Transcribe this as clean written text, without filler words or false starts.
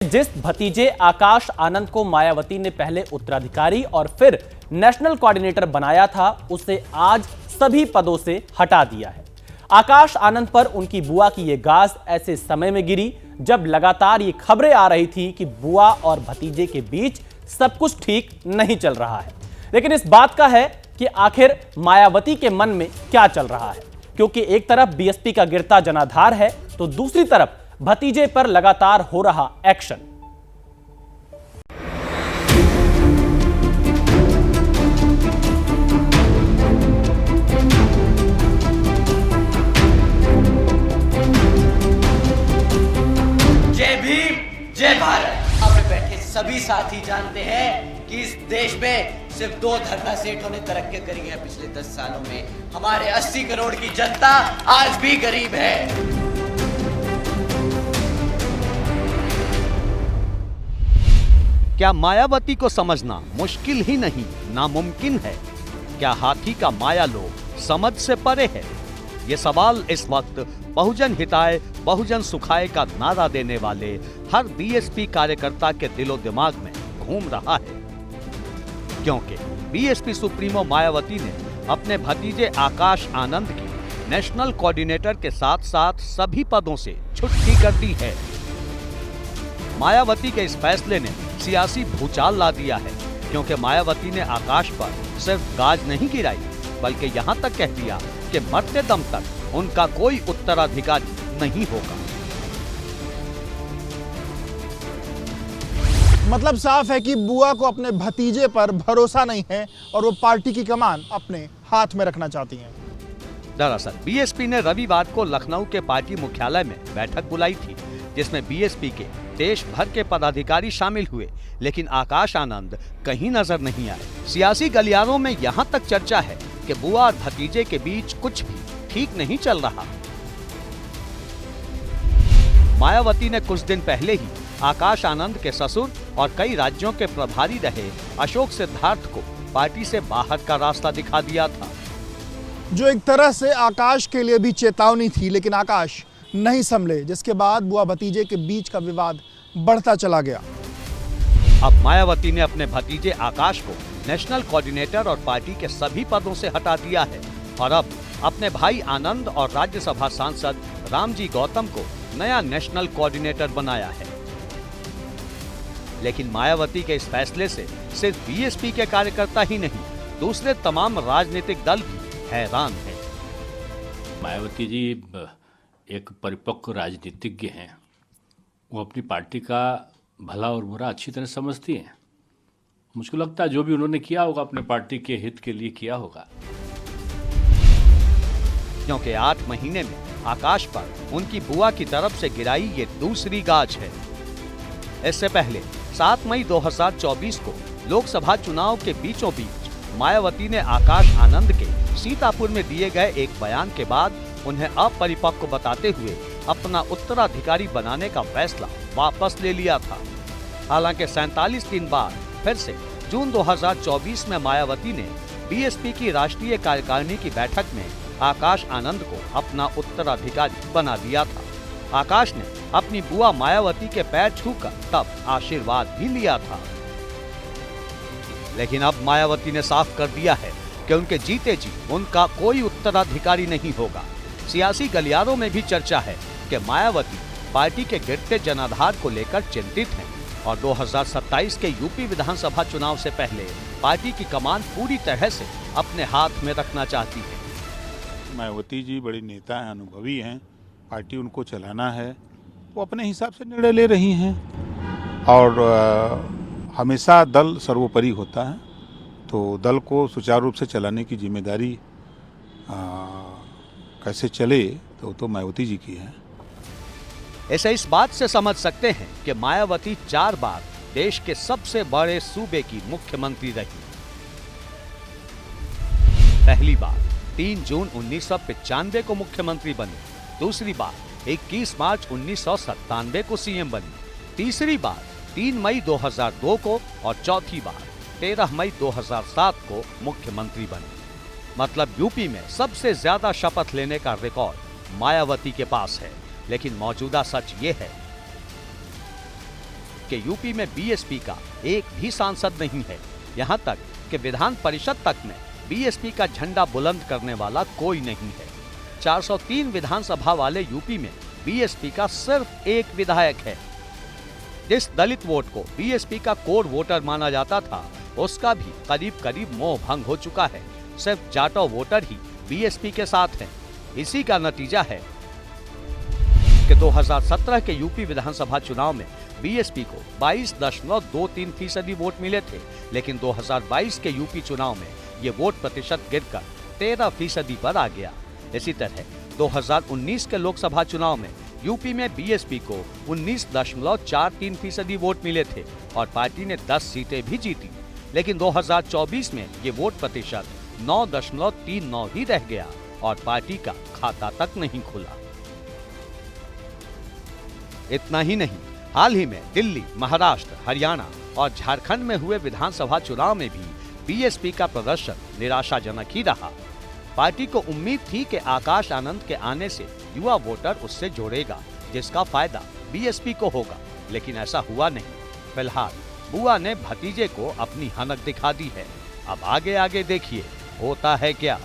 जिस भतीजे आकाश आनंद को मायावती ने पहले उत्तराधिकारी और फिर नेशनल कोऑर्डिनेटर बनाया था, उसे आज सभी पदों से हटा दिया है। आकाश आनंद पर उनकी बुआ की यह गाज ऐसे समय में गिरी जब लगातार ये खबरें आ रही थी कि बुआ और भतीजे के बीच सब कुछ ठीक नहीं चल रहा है। लेकिन इस बात का है कि आखिर मायावती के मन में क्या चल रहा है, क्योंकि एक तरफ बीएसपी का गिरता जनाधार है तो दूसरी तरफ भतीजे पर लगातार हो रहा एक्शन। जय भीम, जय भारत। अब बैठे सभी साथी जानते हैं कि इस देश में सिर्फ 2 धरना सेठों ने तरक्की करी है पिछले 10 सालों में। हमारे 80 करोड़ की जनता आज भी गरीब है। क्या मायावती को समझना मुश्किल ही नहीं, नामुमकिन है? क्या हाथी का माया लोग समझ से परे है? ये सवाल इस वक्त बहुजन हिताय बहुजन सुखाय का नारा देने वाले हर बीएसपी कार्यकर्ता के दिलो दिमाग में घूम रहा है, क्योंकि बीएसपी सुप्रीमो मायावती ने अपने भतीजे आकाश आनंद की नेशनल कोऑर्डिनेटर के साथ साथ सभी पदों से छुट्टी कर दी है। मायावती के इस फैसले ने सियासी भूचाल ला दिया है, क्योंकि मायावती ने आकाश पर सिर्फ गाज नहीं गिराई, बल्कि यहाँ तक कह दिया कि मरते दम तक उनका कोई उत्तराधिकारी नहीं होगा। मतलब साफ है कि बुआ को अपने भतीजे पर भरोसा नहीं है और वो पार्टी की कमान अपने हाथ में रखना चाहती हैं। दरअसल बीएसपी ने रविवार को लखनऊ के पार्टी मुख्यालय में बैठक बुलाई थी, जिसमें बीएसपी के देश भर के पदाधिकारी शामिल हुए, लेकिन आकाश आनंद कहीं नजर नहीं आए। सियासी गलियारों में यहाँ तक चर्चा है कि बुआ और भतीजे के बीच कुछ भी ठीक नहीं चल रहा। मायावती ने कुछ दिन पहले ही आकाश आनंद के ससुर और कई राज्यों के प्रभारी रहे अशोक सिद्धार्थ को पार्टी से बाहर का रास्ता दिखा दिया था, जो एक तरह से आकाश के लिए भी चेतावनी थी, लेकिन आकाश नहीं संभले, जिसके बाद बुआ भतीजे के बीच का विवाद बढ़ता चला गया। अब मायावती ने अपने भतीजे आकाश को नेशनल कोऑर्डिनेटर और पार्टी के सभी पदों से हटा दिया है और अब अपने भाई आनंद और राज्यसभा सांसद रामजी गौतम को नया नेशनल कोऑर्डिनेटर बनाया है। लेकिन मायावती के इस फैसले से सिर्फ बीएसपी के कार्यकर्ता ही नहीं, दूसरे तमाम राजनीतिक दल भी हैरान हैं। मायावती जी एक परिपक्व राजनीतिज्ञ हैं। वो अपनी पार्टी का भला और बुरा अच्छी तरह समझती हैं। मुझको लगता है जो भी उन्होंने किया होगा अपने पार्टी के हित के लिए किया होगा। क्योंकि 8 महीने में आकाश पर उनकी बुआ की तरफ से गिराई ये दूसरी गाज है। इससे पहले 7 मई 2024 को लोकसभा चुनाव के बीचों बीच मायावती ने आकाश आनंद के सीतापुर में दिए गए एक बयान के बाद उन्हें अपरिपक्व बताते हुए अपना उत्तराधिकारी बनाने का फैसला वापस ले लिया था। हालांकि 47 दिन बाद फिर से जून 2024 में मायावती ने बीएसपी की राष्ट्रीय कार्यकारिणी की बैठक में आकाश आनंद को अपना उत्तराधिकारी बना दिया था। आकाश ने अपनी बुआ मायावती के पैर छूकर तब आशीर्वाद भी लिया था। लेकिन अब मायावती ने साफ कर दिया है कि उनके जीते जी उनका कोई उत्तराधिकारी नहीं होगा। सियासी गलियारों में भी चर्चा है कि मायावती पार्टी के गिरते जनाधार को लेकर चिंतित हैं और 2027 के यूपी विधानसभा चुनाव से पहले पार्टी की कमान पूरी तरह से अपने हाथ में रखना चाहती है। मायावती जी बड़ी नेता हैं, अनुभवी हैं, पार्टी उनको चलाना है, वो अपने हिसाब से निर्णय ले रही हैं और हमेशा दल सर्वोपरि होता है, तो दल को सुचारू रूप से चलाने की जिम्मेदारी कैसे चले तो मायावती जी की है। ऐसे इस बात से समझ सकते हैं कि मायावती 4 बार देश के सबसे बड़े सूबे की मुख्यमंत्री रही। पहली बार 3 जून 1995 को मुख्यमंत्री बनी, दूसरी बार 21 मार्च 1997 को सीएम बनी, तीसरी बार 3 मई 2002 को और चौथी बार 13 मई 2007 को मुख्यमंत्री बनी। मतलब यूपी में सबसे ज्यादा शपथ लेने का रिकॉर्ड मायावती के पास है। लेकिन मौजूदा सच ये है कि यूपी में बीएसपी का एक भी सांसद नहीं है। यहाँ तक कि विधान परिषद तक में बीएसपी का झंडा बुलंद करने वाला कोई नहीं है। 403 विधानसभा वाले यूपी में बीएसपी का सिर्फ एक विधायक है। जिस दलित वोट को बीएसपी का कोर वोटर माना जाता था, उसका भी करीब करीब मोह भंग हो चुका है। सिर्फ जाटो वोटर ही बीएसपी के साथ हैं। इसी का नतीजा है कि 2017 के यूपी विधानसभा चुनाव में बीएसपी को 22.23% वोट मिले थे, लेकिन 2022 के यूपी चुनाव में ये वोट प्रतिशत गिरकर 13% पर आ गया। इसी तरह 2019 के लोकसभा चुनाव में यूपी में बीएसपी को 19.43% वोट मिले थे और पार्टी ने 10 सीटें भी जीती, लेकिन 2024 में ये वोट प्रतिशत 9.39 ही रह गया और पार्टी का खाता तक नहीं खुला। इतना ही नहीं, हाल ही में दिल्ली, महाराष्ट्र, हरियाणा और झारखंड में हुए विधानसभा चुनाव में भी बीएसपी का प्रदर्शन निराशाजनक ही रहा। पार्टी को उम्मीद थी कि आकाश आनंद के आने से युवा वोटर उससे जोड़ेगा, जिसका फायदा बीएसपी को होगा, लेकिन ऐसा हुआ नहीं। फिलहाल बुआ ने भतीजे को अपनी हनक दिखा दी है। अब आगे आगे देखिए होता है क्या।